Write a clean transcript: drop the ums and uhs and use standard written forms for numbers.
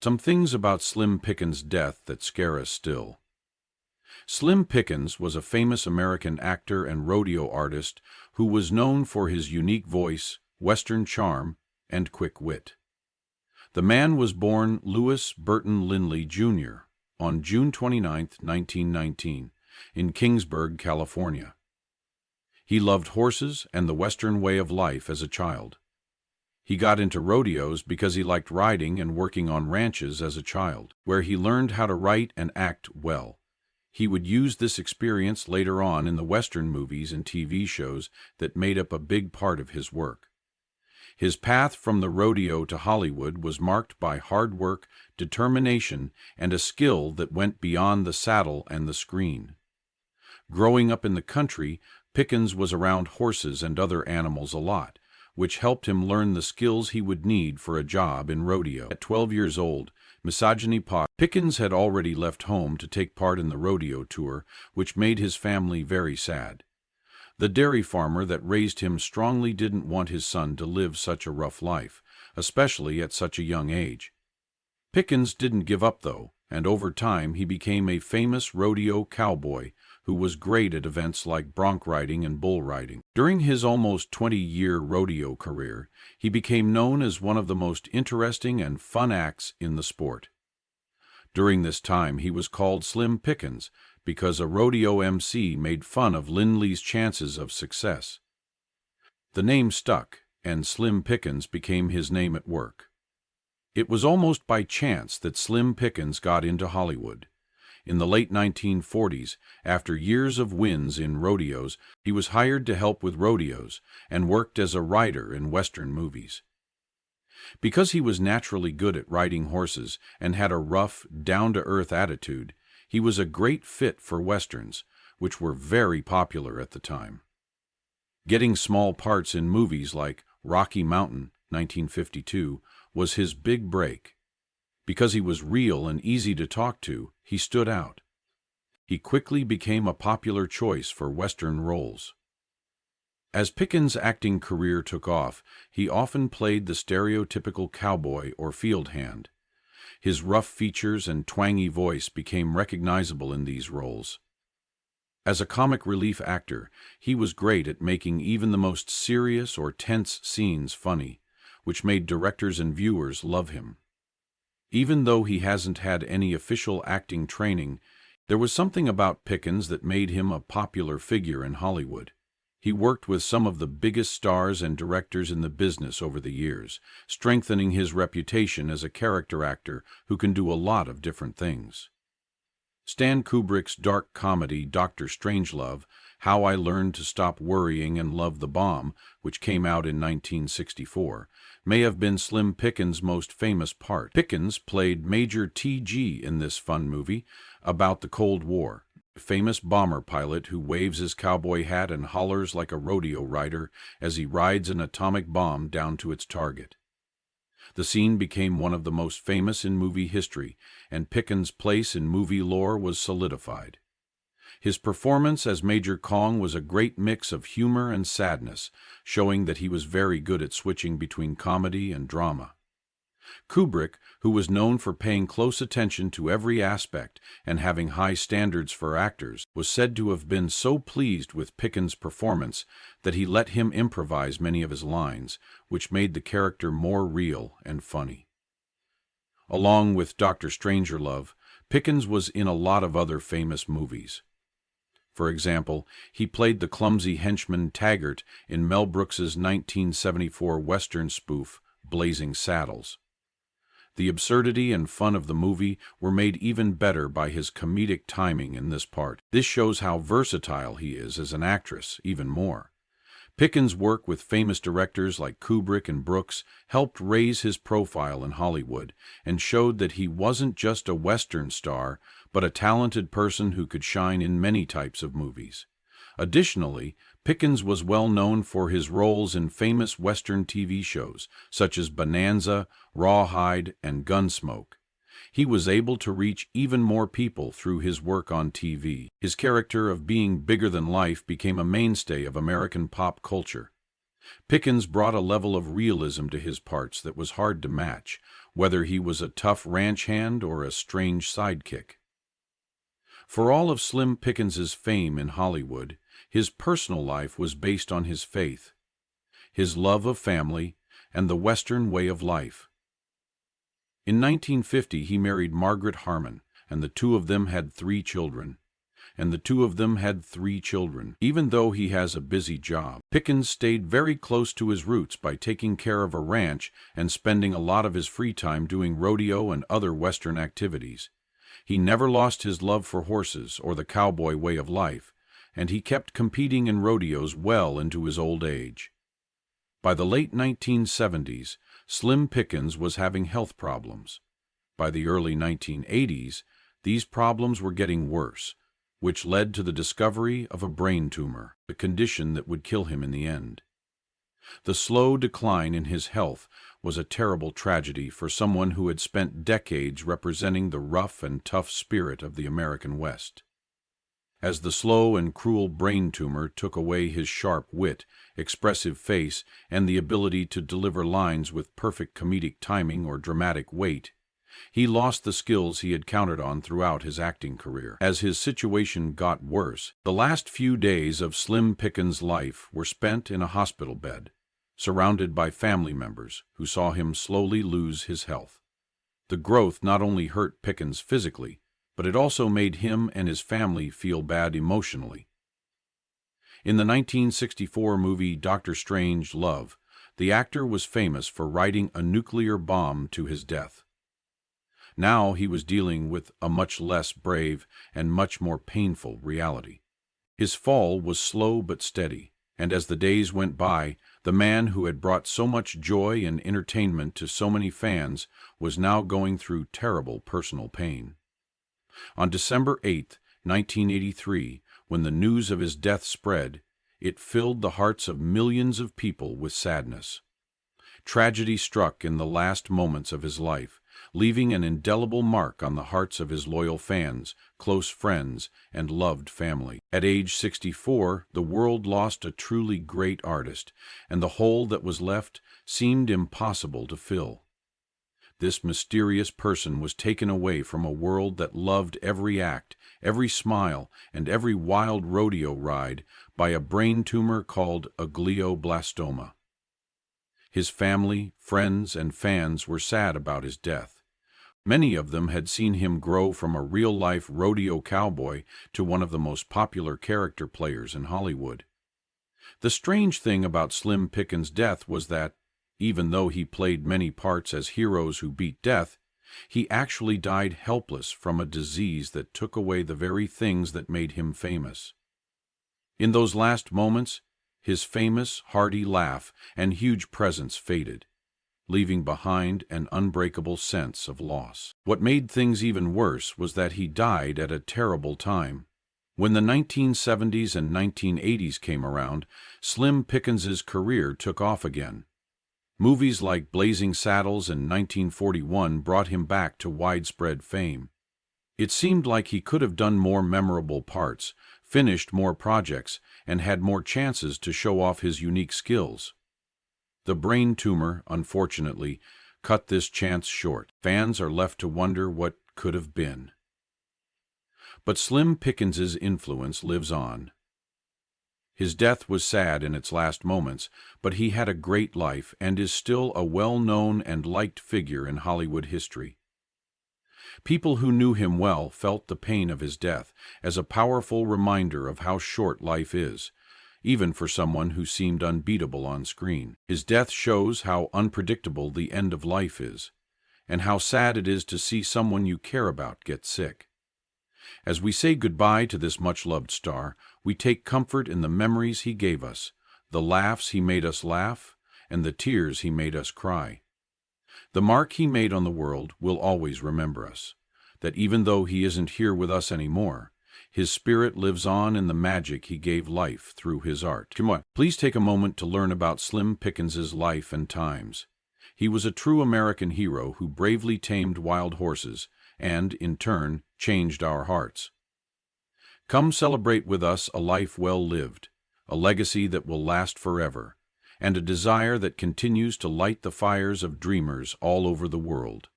Some things about Slim Pickens' death that scare us still. Slim Pickens was a famous American actor and rodeo artist who was known for his unique voice, Western charm, and quick wit. The man was born Lewis Burton Lindley, Jr. on June 29, 1919, in Kingsburg, California. He loved horses and the Western way of life as a child. He got into rodeos because he liked riding and working on ranches as a child, where he learned how to write and act well. He would use this experience later on in the Western movies and TV shows that made up a big part of his work. His path from the rodeo to Hollywood was marked by hard work, determination, and a skill that went beyond the saddle and the screen. Growing up in the country, Pickens was around horses and other animals a lot, which helped him learn the skills he would need for a job in rodeo. At 12 years old, Pickens had already left home to take part in the rodeo tour, which made his family very sad. The dairy farmer that raised him strongly didn't want his son to live such a rough life, especially at such a young age. Pickens didn't give up, though, and over time he became a famous rodeo cowboy who was great at events like bronc riding and bull riding. During his almost 20-year rodeo career, he became known as one of the most interesting and fun acts in the sport. During this time, he was called Slim Pickens because a rodeo MC made fun of Lindley's chances of success. The name stuck, and Slim Pickens became his name at work. It was almost by chance that Slim Pickens got into Hollywood. In the late 1940s, after years of wins in rodeos, he was hired to help with rodeos and worked as a writer in Western movies. Because he was naturally good at riding horses and had a rough, down-to-earth attitude, he was a great fit for Westerns, which were very popular at the time. Getting small parts in movies like Rocky Mountain, 1952, was his big break. Because he was real and easy to talk to, he stood out. He quickly became a popular choice for Western roles. As Pickens' acting career took off, he often played the stereotypical cowboy or field hand. His rough features and twangy voice became recognizable in these roles. As a comic relief actor, he was great at making even the most serious or tense scenes funny, which made directors and viewers love him. Even though he hasn't had any official acting training, there was something about Pickens that made him a popular figure in Hollywood. He worked with some of the biggest stars and directors in the business over the years, strengthening his reputation as a character actor who can do a lot of different things. Stan Kubrick's dark comedy Dr. Strangelove, How I Learned to Stop Worrying and Love the Bomb, which came out in 1964, may have been Slim Pickens' most famous part. Pickens played Major T.G. in this fun movie about the Cold War, a famous bomber pilot who waves his cowboy hat and hollers like a rodeo rider as he rides an atomic bomb down to its target. The scene became one of the most famous in movie history, and Pickens' place in movie lore was solidified. His performance as Major Kong was a great mix of humor and sadness, showing that he was very good at switching between comedy and drama. Kubrick, who was known for paying close attention to every aspect and having high standards for actors, was said to have been so pleased with Pickens' performance that he let him improvise many of his lines, which made the character more real and funny. Along with Dr. Strangelove, Pickens was in a lot of other famous movies. For example, he played the clumsy henchman Taggart in Mel Brooks's 1974 Western spoof, Blazing Saddles. The absurdity and fun of the movie were made even better by his comedic timing in this part. This shows how versatile he is as an actress, even more. Pickens' work with famous directors like Kubrick and Brooks helped raise his profile in Hollywood and showed that he wasn't just a Western star, but a talented person who could shine in many types of movies. Additionally, Pickens was well known for his roles in famous Western TV shows, such as Bonanza, Rawhide, and Gunsmoke. He was able to reach even more people through his work on TV. His character of being bigger than life became a mainstay of American pop culture. Pickens brought a level of realism to his parts that was hard to match, whether he was a tough ranch hand or a strange sidekick. For all of Slim Pickens's fame in Hollywood, his personal life was based on his faith, his love of family, and the Western way of life. In 1950, he married Margaret Harmon, and the two of them had 3 children. Even though he has a busy job, Pickens stayed very close to his roots by taking care of a ranch and spending a lot of his free time doing rodeo and other Western activities. He never lost his love for horses or the cowboy way of life, and he kept competing in rodeos well into his old age. By the late 1970s, Slim Pickens was having health problems. By the early 1980s, these problems were getting worse, which led to the discovery of a brain tumor, a condition that would kill him in the end. The slow decline in his health was a terrible tragedy for someone who had spent decades representing the rough and tough spirit of the American West. As the slow and cruel brain tumor took away his sharp wit, expressive face, and the ability to deliver lines with perfect comedic timing or dramatic weight, he lost the skills he had counted on throughout his acting career. As his situation got worse, the last few days of Slim Pickens' life were spent in a hospital bed, surrounded by family members who saw him slowly lose his health. The growth not only hurt Pickens physically, but it also made him and his family feel bad emotionally. In the 1964 movie Dr. Strangelove, the actor was famous for riding a nuclear bomb to his death. Now he was dealing with a much less brave and much more painful reality. His fall was slow but steady, and as the days went by, the man who had brought so much joy and entertainment to so many fans was now going through terrible personal pain. On December 8, 1983, when the news of his death spread, it filled the hearts of millions of people with sadness. Tragedy struck in the last moments of his life, leaving an indelible mark on the hearts of his loyal fans, close friends, and loved family. At age 64, the world lost a truly great artist, and the hole that was left seemed impossible to fill. This mysterious person was taken away from a world that loved every act, every smile, and every wild rodeo ride by a brain tumor called a glioblastoma. His family, friends, and fans were sad about his death. Many of them had seen him grow from a real-life rodeo cowboy to one of the most popular character players in Hollywood. The strange thing about Slim Pickens' death was that, even though he played many parts as heroes who beat death, he actually died helpless from a disease that took away the very things that made him famous. In those last moments, his famous, hearty laugh and huge presence faded, leaving behind an unbreakable sense of loss. What made things even worse was that he died at a terrible time. When the 1970s and 1980s came around, Slim Pickens's career took off again. Movies like Blazing Saddles in 1941 brought him back to widespread fame. It seemed like he could have done more memorable parts, finished more projects, and had more chances to show off his unique skills. The brain tumor, unfortunately, cut this chance short. Fans are left to wonder what could have been. But Slim Pickens's influence lives on. His death was sad in its last moments, but he had a great life and is still a well-known and liked figure in Hollywood history. People who knew him well felt the pain of his death as a powerful reminder of how short life is, even for someone who seemed unbeatable on screen. His death shows how unpredictable the end of life is, and how sad it is to see someone you care about get sick. As we say goodbye to this much-loved star, we take comfort in the memories he gave us, the laughs he made us laugh, and the tears he made us cry. The mark he made on the world will always remember us, that even though he isn't here with us anymore, his spirit lives on in the magic he gave life through his art. Come on, please take a moment to learn about Slim Pickens's life and times. He was a true American hero who bravely tamed wild horses and, in turn, changed our hearts. Come celebrate with us a life well lived, a legacy that will last forever, and a desire that continues to light the fires of dreamers all over the world.